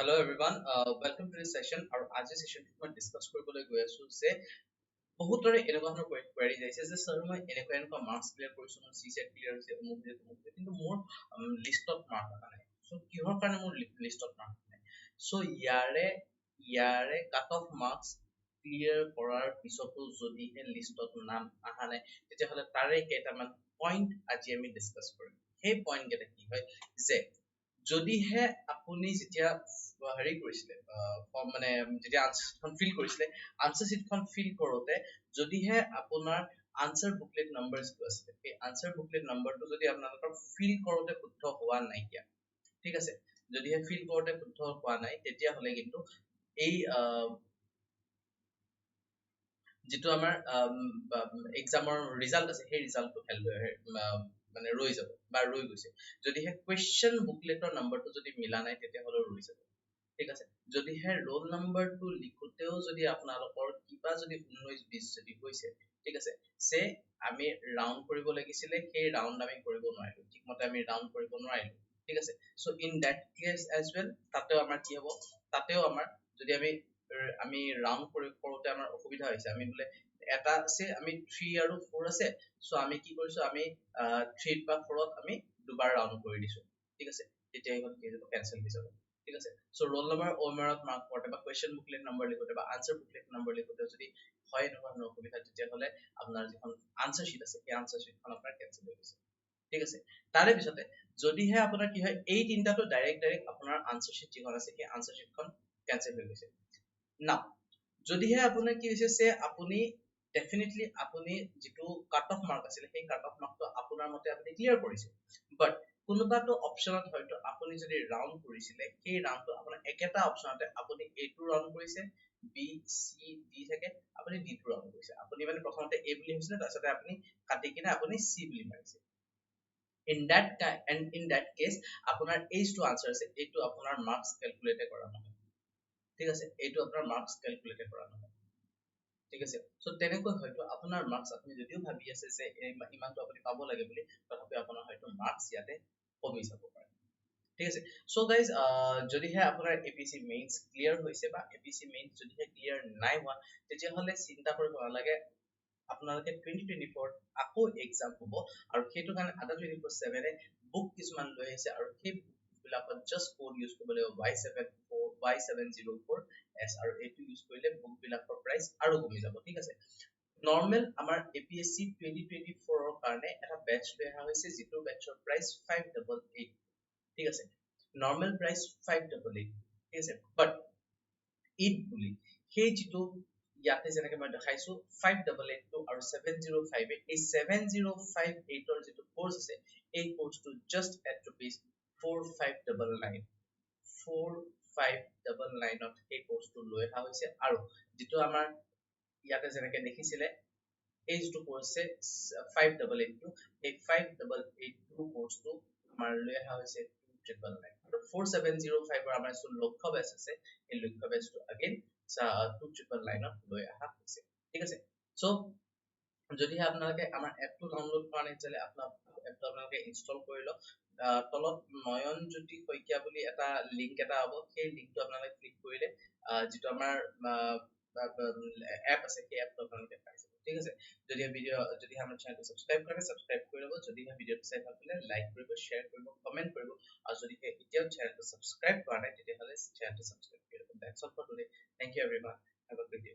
Hello everyone, welcome to this session. Our আজি session মই discuss কৰিবলৈ গৈ আছো যে বহুতৰে এনেকুৱা ধৰণৰ query আহিছে যে sir মই এনেকুৱা marks clear কৰিছো মোৰ CSET clear হৈছে অমুক কিন্তু মোৰ লিষ্টত মাৰ্ক অহা নাই সো কিহৰ কাৰণে মোৰ লিষ্টত মাৰ্ক নাই সো ইয়াৰে কাট অফ মাৰ্কস ক্লিয়াৰ কৰাৰ পিছতো যদি হে লিষ্টত নাম অহা নাই তেতিয়া হলে তাৰে কেইটামান পইণ্ট আজি আমি ডিসকাস কৰিম সেই পইণ্ট কেইটা কি হয় যে যদি হে আপুনি যেতিয়া হেৰি কৰিছিলে মানে যেতিয়া আনসাৰখন ফিল কৰিছিলে আনসাৰ শীটখন ফিল কৰোতে যদি হে আপোনাৰ আনসাৰ বুকলেট নাম্বাৰস টো আছে এই আনসাৰ বুকলেট নাম্বাৰটো যদি আপোনালোকৰ ফিল কৰোতে শুদ্ধ হোৱা নাই কিয়া ঠিক আছে যদি হে ফিল কৰোতে শুদ্ধ হোৱা নাই তেতিয়া হলে কিন্তু এই যেটো আমাৰ এক্সামৰ ৰিজাল্ট আছে সেই ৰিজাল্টটো মানে ৰৈ যাব বা ৰৈ গৈছে যদি হে কোৱেশ্চন বুকলেটৰ নাম্বাৰটো যদি মিলা নাই তেতিয়া হলে ৰৈ যাব ঠিক আছে যদি হে ৰোল নাম্বাৰটো লিখোতেও যদি আপোনালোকৰ কিবা যদি 19 20 যদি হৈছে ঠিক আছে সে আমি ৰাউন্ড কৰিব লাগিছিলে সেই ৰাউন্ড আমি কৰিব নোৱাৰিলো ঠিকমতে আমি ৰাউন্ড কৰিব নোৱাৰিলো ঠিক আছে so in that case as well তাতেও আমাৰ কি হ'ব তাতেও আমাৰ যদি আমি ৰাউন্ড কৰোতে আমাৰ অসুবিধা হৈছে আমি বলে এটা আছে আমি 3 আৰু 4 আছে সো আমি কি কৰিছো আমি 3 বা 4 ত আমি দুবাৰ ৰাউন্ড কৰি দিছো ঠিক আছে তেতিয়া এখন কি হ'ব ক্যান্সেল হৈ যাব ঠিক আছে সো ৰোল নাম্বাৰ ওমাৰত মাৰ্ক কৰতে বা কোৱেশ্চন বুকলেট নাম্বাৰ লিখোতে বা আনসাৰ বুকলেট নাম্বাৰ লিখোতে যদি হয় নহয় অসুবিধা তেতিয়া হলে আপোনাৰ যিখন আনসাৰ শীট আছে সেই আনসাৰ শীটখন আপোনাৰ ক্যান্সেল হৈ গৈছে ঠিক আছে তাৰে পিছতে যদি হে আপোনাৰ কি হয় এই তিনটাটো ডাইৰেক্ট আপোনাৰ আনসাৰ শীট যিখন আছে সেই আনসাৰ শীটখন ক্যান্সেল হৈ গৈছে না যদি হে আপোনাৰ কি হৈছে সে আপুনি ডেফিনেটলি আপুনি যেটো কাট অফ মাৰ্ক আছিল সেই কাট অফ মাৰ্কটো আপোনাৰ মতে আপুনি ক্লিয়াৰ কৰিছে বাট কোনোবাটো অপচনত হয়তো আপুনি যদি ৰাউন্ড কৰিছিলে সেই ৰাউন্ডটো আপোনাৰ একেটা অপচনতে আপুনি এটো ৰাউন্ড কৰিছে বি সি ডি থাকে আপুনি ডি টো ৰাউন্ড কৰিছে আপুনি মানে প্ৰথমতে এ বুলি হৈছিল তাৰপিছতে আপুনি কাটি কিনে আপুনি সি বুলি মাৰিছে in that case আপোনাৰ এইটো আনসাৰ আছে এইটো আপোনাৰ মাৰ্কস ক্যালকুলেট কৰা নহয় ঠিক আছে এইটো আপোনাৰ মাৰ্কস ক্যালকুলেট কৰা নহয় ঠিক আছে সো তেনেকৈ হয়তো আপোনাৰ মাৰ্কস আপুনি যদিও ভাবি আছে যে ইমানটো আপুনি পাব লাগে বুলি তথাপি আপোনাৰ হয়তো মাৰ্কস ইয়াতে কমি যাব পাৰে ঠিক আছে সো গাইজ যদি হে আপোনাৰ APSC মেইনস ক্লিয়াৰ হৈছে বা APSC মেইনস যদি হে ক্লিয়াৰ নাই হোৱা তেতিয়া হলে চিন্তা কৰিব নালাগে আপোনালোকে 2024 আকৌ এক্সাম হ'ব আৰু সেইটো কাৰণে Adda247 এ বুক কিছুমান লৈ আহিছে আৰু সেই বুকবিলাকত জাস্ট কোড ইউজ কৰিব লাগিব Y704 আৰু এটো ইউজ কৰিলে বুকবিলাকৰ প্ৰাইস আৰু কমি যাব ঠিক আছে নৰমাল আমাৰ APSC 2024 ৰ কাৰণে এটা বেচ লৈ অহা হৈছে যেটো বেচৰ প্ৰাইস 588 ঠিক আছে নৰমাল প্ৰাইস 588 ঠিক আছে বাট ইট বুলি সেই যেটো ইয়াতে যেনেকৈ মই দেখাইছো 5882 আৰু 7058 এই 7058 ৰ যেটো কোৰ্স আছে এই কোৰ্সটো জাস্ট এট rupees 4599 4599 ত এই কোৰ্সটো লৈ অহা হৈছে আৰু যেটো আমাৰ ইয়াতে যেনেকৈ দেখিছিলে এই যেটো কোৰ্সে 5882 এই 5882 কোৰ্সটো আমাৰ লৈ অহা হৈছে 2999 আৰু 4705 ৰ আমাৰ লক্ষ্য বেচ আছে এই লক্ষ্য বেচটো अगेन 2999 লৈ অহা হৈছে ঠিক আছে সো যদি আপোনালোকে আমাৰ এপটো ডাউনলোড কৰা নাই তেলে এপটো আপোনালোকে ইনষ্টল কৰি লওক তলত নয়নজ্যোতি শইকীয়া বুলি এটা লিংক এটা হ'ব সেই লিংকটো আপোনালোকে ক্লিক কৰিলে যেটো আমাৰ এপ আছে সেই এপটো আপোনালোকে পাই যাব ঠিক আছে যদি আমাৰ চেনেলটো সাবস্ক্ৰাইব কৰে সাবস্ক্ৰাইব কৰি লব যদি ভিডিওটো চাই ভাল পালে লাইক কৰিব শেয়াৰ কৰিব কমেন্ট কৰিব আৰু যদি এতিয়াও চেনেলটো সাবস্ক্ৰাইব কৰা নাই তেতিয়া হলে চেনেলটো সাবস্ক্ৰাইব কৰি লব that's all for today thank you everyone have a good day